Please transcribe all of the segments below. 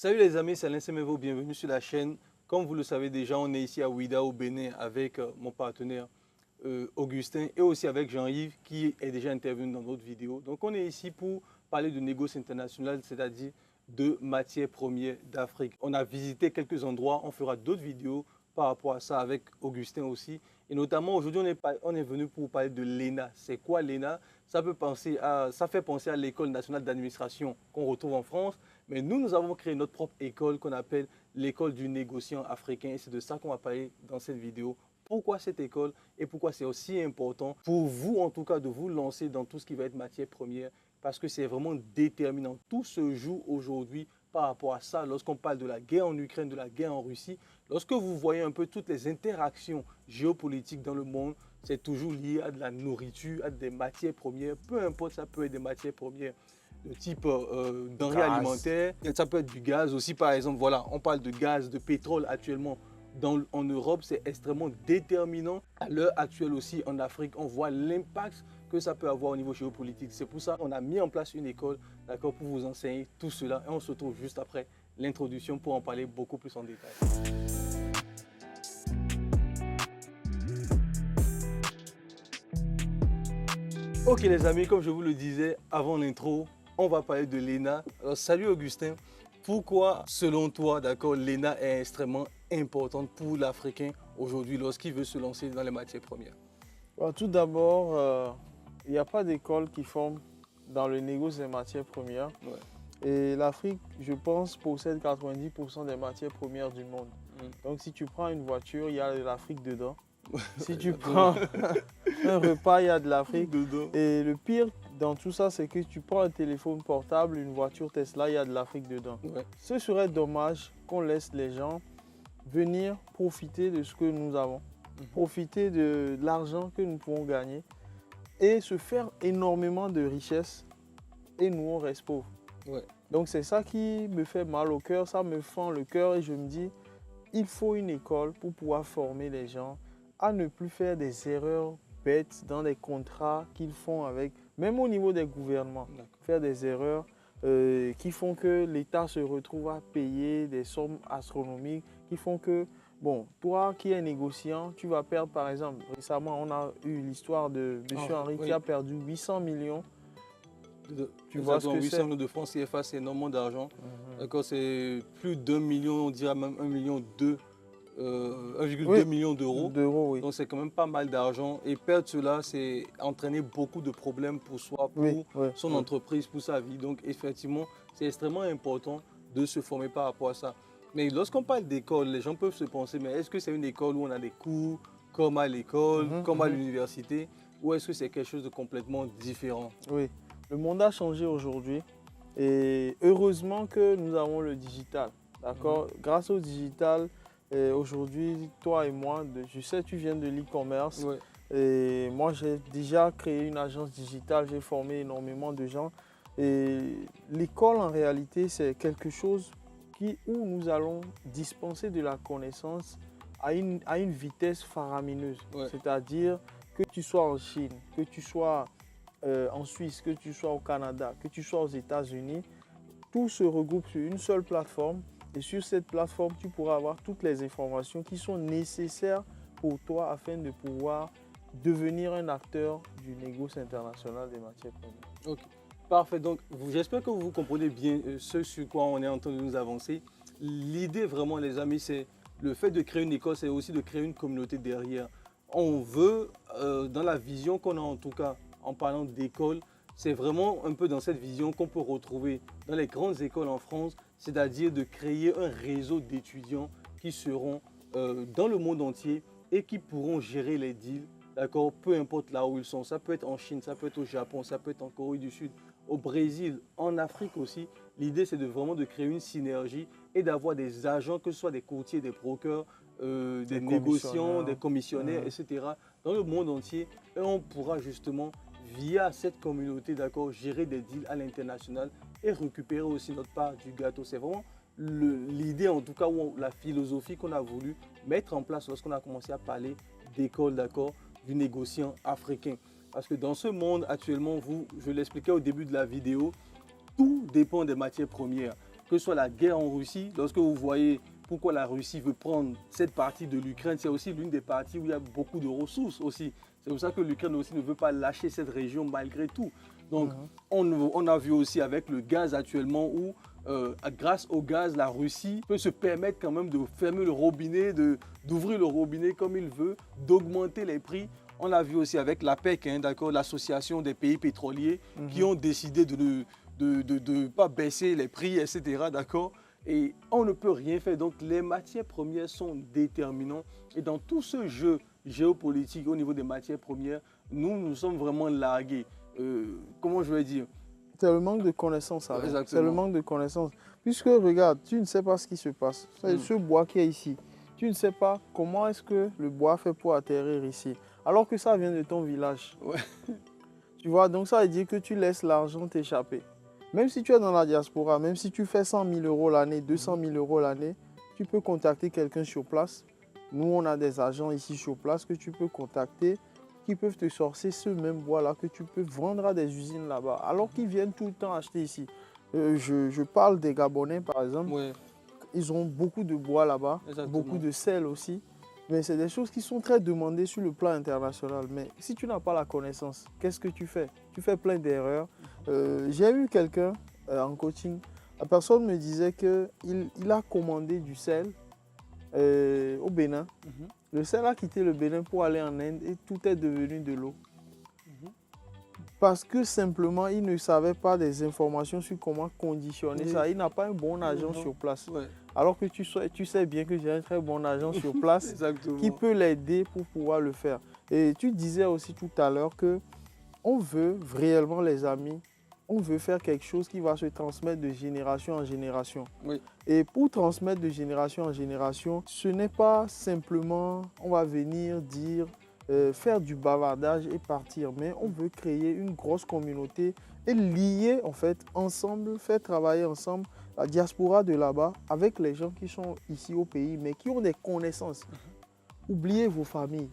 Salut les amis, c'est Alain Semevo, bienvenue sur la chaîne. Comme vous le savez déjà, on est ici à Ouidah au Bénin avec mon partenaire Augustin et aussi avec Jean-Yves qui est déjà intervenu dans d'autres vidéos. Donc on est ici pour parler de négoce international, c'est-à-dire de matières premières d'Afrique. On a visité quelques endroits, on fera d'autres vidéos par rapport à ça avec Augustin aussi. Et notamment aujourd'hui, on est venu pour parler de l'ENA. C'est quoi l'ENA? Ça fait penser à l'École nationale d'administration qu'on retrouve en France. Mais nous avons créé notre propre école qu'on appelle l'école du négociant africain. Et c'est de ça qu'on va parler dans cette vidéo. Pourquoi cette école et pourquoi c'est aussi important pour vous, en tout cas, de vous lancer dans tout ce qui va être matière première. Parce que c'est vraiment déterminant. Tout se joue aujourd'hui par rapport à ça. Lorsqu'on parle de la guerre en Ukraine, de la guerre en Russie, lorsque vous voyez un peu toutes les interactions géopolitiques dans le monde, c'est toujours lié à de la nourriture, à des matières premières. Peu importe, ça peut être des matières premières de type denrées alimentaires. Ça peut être du gaz aussi, par exemple. Voilà, on parle de gaz, de pétrole actuellement. En Europe, c'est extrêmement déterminant. À l'heure actuelle aussi, en Afrique, on voit l'impact que ça peut avoir au niveau géopolitique. C'est pour ça qu'on a mis en place une école, d'accord, pour vous enseigner tout cela. Et on se retrouve juste après l'introduction pour en parler beaucoup plus en détail. Ok les amis, comme je vous le disais avant l'intro, on va parler de l'ENA. Alors, salut Augustin, pourquoi selon toi, d'accord, l'ENA est extrêmement importante pour l'Africain aujourd'hui lorsqu'il veut se lancer dans les matières premières? Bon, tout d'abord, il n'y a pas d'école qui forme dans le négoce des matières premières. Ouais. Et l'Afrique, je pense, possède 90% des matières premières du monde. Donc si tu prends une voiture, il y a de l'Afrique dedans. Si tu prends un repas, il y a de l'Afrique. Et le pire dans tout ça, c'est que tu prends un téléphone portable, une voiture Tesla, il y a de l'Afrique dedans. Ouais. Ce serait dommage qu'on laisse les gens venir profiter de ce que nous avons, profiter de l'argent que nous pouvons gagner et se faire énormément de richesses et nous, on reste pauvres. Ouais. Donc c'est ça qui me fait mal au cœur, ça me fend le cœur et je me dis, il faut une école pour pouvoir former les gens à ne plus faire des erreurs bêtes dans les contrats qu'ils font avec, même au niveau des gouvernements, faire des erreurs qui font que l'État se retrouve à payer des sommes astronomiques, qui font que, bon, toi qui es négociant, tu vas perdre par exemple, récemment on a eu l'histoire de M. Henry qui a perdu 800 millions. Tu vois ce que 800 millions de francs CFA, c'est énormément d'argent. D'accord, c'est plus d'1 million, on dirait même 1,2 million, 1,2 million d'euros. Oui. Donc c'est quand même pas mal d'argent. Et perdre cela, c'est entraîner beaucoup de problèmes pour soi, pour son entreprise, pour sa vie. Donc effectivement, c'est extrêmement important de se former par rapport à ça. Mais lorsqu'on parle d'école, les gens peuvent se penser, mais est-ce que c'est une école où on a des cours comme à l'école, comme à l'université, ou est-ce que c'est quelque chose de complètement différent? Oui, le monde a changé aujourd'hui et heureusement que nous avons le digital. D'accord. Grâce au digital, aujourd'hui, toi et moi, je sais que tu viens de l'e-commerce. Et moi, j'ai déjà créé une agence digitale, j'ai formé énormément de gens. Et l'école, en réalité, c'est quelque chose où nous allons dispenser de la connaissance à une vitesse faramineuse. C'est-à-dire que tu sois en Chine, que tu sois en Suisse, que tu sois au Canada, que tu sois aux États-Unis, tout se regroupe sur une seule plateforme. Et sur cette plateforme, tu pourras avoir toutes les informations qui sont nécessaires pour toi afin de pouvoir devenir un acteur du négoce international des matières premières. Ok, parfait. Donc, j'espère que vous comprenez bien ce sur quoi on est en train de nous avancer. L'idée vraiment, les amis, c'est le fait de créer une école, c'est aussi de créer une communauté derrière. On veut, dans la vision qu'on a en tout cas, en parlant d'école, c'est vraiment un peu dans cette vision qu'on peut retrouver dans les grandes écoles en France, c'est-à-dire de créer un réseau d'étudiants qui seront dans le monde entier et qui pourront gérer les deals, d'accord, peu importe là où ils sont. Ça peut être en Chine, ça peut être au Japon, ça peut être en Corée du Sud, au Brésil, en Afrique aussi. L'idée, c'est vraiment de créer une synergie et d'avoir des agents, que ce soit des courtiers, des brokers, des négociants, des commissionnaires, etc., dans le monde entier. Et on pourra justement, via cette communauté, d'accord, gérer des deals à l'international et récupérer aussi notre part du gâteau. C'est vraiment l'idée, en tout cas, ou la philosophie qu'on a voulu mettre en place lorsqu'on a commencé à parler d'école, d'accord, du négociant africain. Parce que dans ce monde actuellement, je l'expliquais au début de la vidéo, tout dépend des matières premières. que ce soit la guerre en Russie, lorsque vous voyez pourquoi la Russie veut prendre cette partie de l'Ukraine, c'est aussi l'une des parties où il y a beaucoup de ressources aussi. C'est pour ça que l'Ukraine aussi ne veut pas lâcher cette région malgré tout. Donc, on a vu aussi avec le gaz actuellement où, grâce au gaz, la Russie peut se permettre quand même de fermer le robinet, d'ouvrir le robinet comme il veut, d'augmenter les prix. On l'a vu aussi avec l'APEC, hein, d'accord, l'association des pays pétroliers, qui ont décidé de ne pas baisser les prix, etc. D'accord. Et on ne peut rien faire. Donc, les matières premières sont déterminantes. Et dans tout ce jeu géopolitique au niveau des matières premières, nous sommes vraiment largués. Comment je vais dire? C'est le manque de connaissances. C'est le manque de connaissances. Puisque, regarde, tu ne sais pas ce qui se passe. Ce bois qui est ici, tu ne sais pas comment est-ce que le bois fait pour atterrir ici. Alors que ça vient de ton village. Ouais. Tu vois, donc ça veut dire que tu laisses l'argent t'échapper. Même si tu es dans la diaspora, même si tu fais 100 000 euros l'année, 200 000 euros l'année, tu peux contacter quelqu'un sur place. Nous, on a des agents ici sur place que tu peux contacter, qui peuvent te sortir ce même bois-là que tu peux vendre à des usines là-bas, alors qu'ils viennent tout le temps acheter ici. Je parle des Gabonais, par exemple. Ouais. Ils ont beaucoup de bois là-bas, beaucoup de sel aussi. Mais c'est des choses qui sont très demandées sur le plan international. Mais si tu n'as pas la connaissance, qu'est-ce que tu fais? Tu fais plein d'erreurs. J'ai eu quelqu'un en coaching. La personne me disait qu'il a commandé du sel au Bénin. Le sel a quitté le Bénin pour aller en Inde et tout est devenu de l'eau. Parce que simplement, il ne savait pas des informations sur comment conditionner ça. Il n'a pas un bon agent sur place. Ouais. Alors que tu sais bien que j'ai un très bon agent sur place qui peut l'aider pour pouvoir le faire. Et tu disais aussi tout à l'heure qu'on veut réellement, les amis, on veut faire quelque chose qui va se transmettre de génération en génération. Oui. Et pour transmettre de génération en génération, ce n'est pas simplement, on va venir dire, faire du bavardage et partir, mais on veut créer une grosse communauté et lier en fait ensemble, faire travailler ensemble la diaspora de là-bas avec les gens qui sont ici au pays, mais qui ont des connaissances. Oubliez vos familles.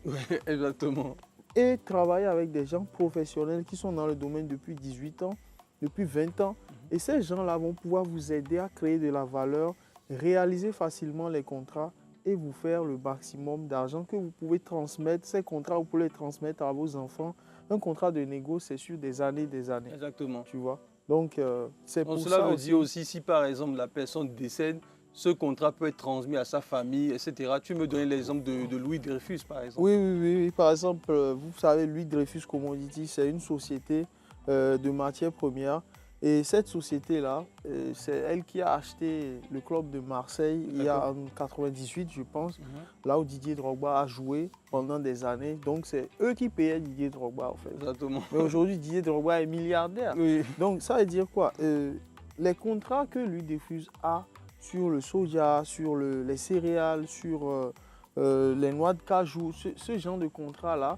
Oui, exactement. Et travailler avec des gens professionnels qui sont dans le domaine depuis 18 ans, depuis 20 ans. Et ces gens-là vont pouvoir vous aider à créer de la valeur, réaliser facilement les contrats et vous faire le maximum d'argent que vous pouvez transmettre. Ces contrats, vous pouvez les transmettre à vos enfants. Un contrat de négo, c'est sur des années, des années. Exactement. Tu vois? Donc, c'est pour ça. Cela veut dire aussi, si par exemple la personne décède, ce contrat peut être transmis à sa famille, etc. Tu me donnais l'exemple de Louis Dreyfus, par exemple. Oui. Par exemple, vous savez, Louis Dreyfus Commodity, c'est une société de matières premières. Et cette société-là, c'est elle qui a acheté le club de Marseille il y a en 98, je pense, là où Didier Drogba a joué pendant des années. Donc, c'est eux qui payaient Didier Drogba, en fait. Exactement. Mais aujourd'hui, Didier Drogba est milliardaire. Oui. Donc, ça veut dire quoi? Les contrats que Louis Dreyfus a sur le soja, sur les céréales, sur les noix de cajou, ce genre de contrat-là,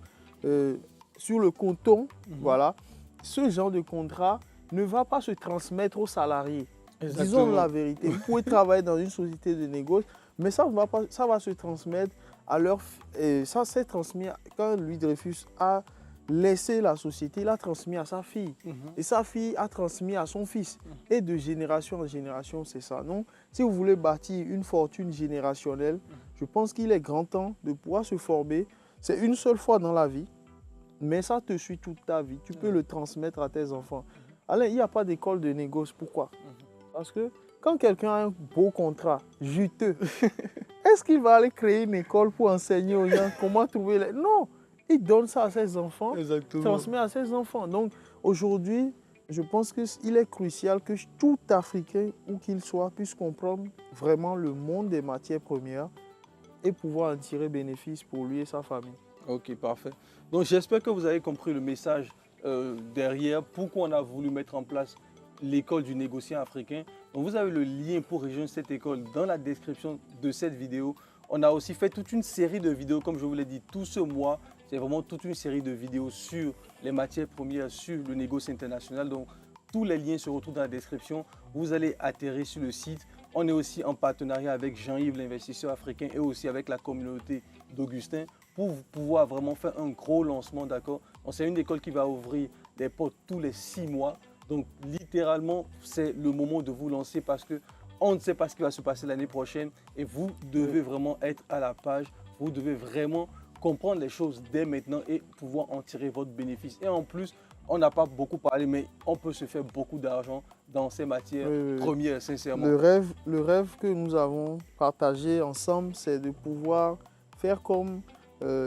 sur le coton, voilà, ce genre de contrat ne va pas se transmettre aux salariés. Exactement. Disons la vérité. Vous pouvez travailler dans une société de négoce, mais ça va se transmettre à leur... ça s'est transmis quand Louis Dreyfus a laissé la société, il a transmis à sa fille. Et sa fille a transmis à son fils. Et de génération en génération, c'est ça. Donc, si vous voulez bâtir une fortune générationnelle, je pense qu'il est grand temps de pouvoir se former. C'est une seule fois dans la vie, mais ça te suit toute ta vie. Tu peux le transmettre à tes enfants. Alain, il n'y a pas d'école de négoce. Pourquoi? Parce que quand quelqu'un a un beau contrat, juteux, est-ce qu'il va aller créer une école pour enseigner aux gens comment trouver les... Non, il donne ça à ses enfants, transmet à ses enfants. Donc aujourd'hui, je pense qu'il est crucial que tout Africain, où qu'il soit, puisse comprendre vraiment le monde des matières premières et pouvoir en tirer bénéfice pour lui et sa famille. Ok, parfait. Donc j'espère que vous avez compris le message derrière, pourquoi on a voulu mettre en place l'école du négociant africain. Donc vous avez le lien pour rejoindre cette école dans la description de cette vidéo. On a aussi fait toute une série de vidéos, comme je vous l'ai dit, tout ce mois. C'est vraiment toute une série de vidéos sur les matières premières, sur le négoce international. Donc tous les liens se retrouvent dans la description. Vous allez atterrir sur le site. On est aussi en partenariat avec Jean-Yves, l'investisseur africain, et aussi avec la communauté d'Augustin pour pouvoir vraiment faire un gros lancement, d'accord? C'est une école qui va ouvrir des portes tous les 6 mois. Donc, littéralement, c'est le moment de vous lancer parce que on ne sait pas ce qui va se passer l'année prochaine et vous devez vraiment être à la page. Vous devez vraiment comprendre les choses dès maintenant et pouvoir en tirer votre bénéfice. Et en plus, on n'a pas beaucoup parlé, mais on peut se faire beaucoup d'argent dans ces matières premières, sincèrement. Le rêve que nous avons partagé ensemble, c'est de pouvoir faire comme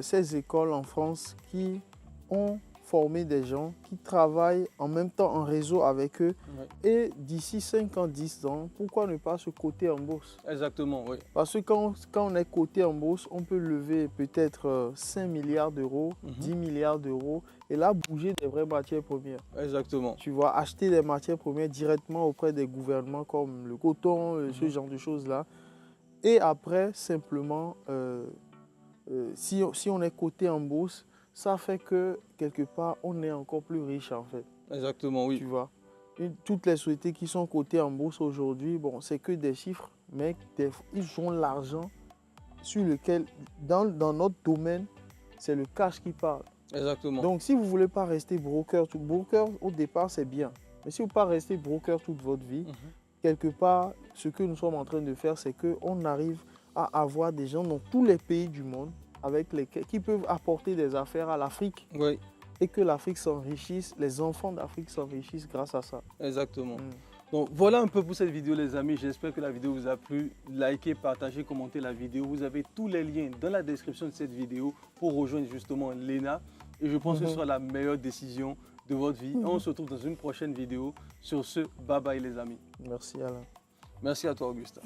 ces écoles en France qui ont formé des gens qui travaillent en même temps en réseau avec eux. Et d'ici 5 ans, 10 ans, pourquoi ne pas se coter en bourse? Exactement, oui. Parce que quand on est coté en bourse, on peut lever peut-être 5 milliards d'euros, 10 milliards d'euros et là bouger des vraies matières premières. Exactement. Tu vois, acheter des matières premières directement auprès des gouvernements comme le coton, ce genre de choses-là. Et après, simplement, si on est coté en bourse, ça fait que, quelque part, on est encore plus riche, en fait. Exactement, oui. Tu vois. Toutes les sociétés qui sont cotées en bourse aujourd'hui, bon, c'est que des chiffres, mais ils ont l'argent sur lequel, dans notre domaine, c'est le cash qui parle. Exactement. Donc, si vous ne voulez pas rester broker, au départ, c'est bien. Mais si vous ne voulez pas rester broker toute votre vie, quelque part, ce que nous sommes en train de faire, c'est qu'on arrive à avoir des gens dans tous les pays du monde qui peuvent apporter des affaires à l'Afrique. Oui. Et que l'Afrique s'enrichisse, les enfants d'Afrique s'enrichissent grâce à ça. Exactement. Donc voilà un peu pour cette vidéo les amis, j'espère que la vidéo vous a plu. Likez, partagez, commentez la vidéo. Vous avez tous les liens dans la description de cette vidéo pour rejoindre justement Lena. Et je pense que ce sera la meilleure décision de votre vie. On se retrouve dans une prochaine vidéo. Sur ce, bye bye les amis. Merci Alain. Merci à toi Augustin.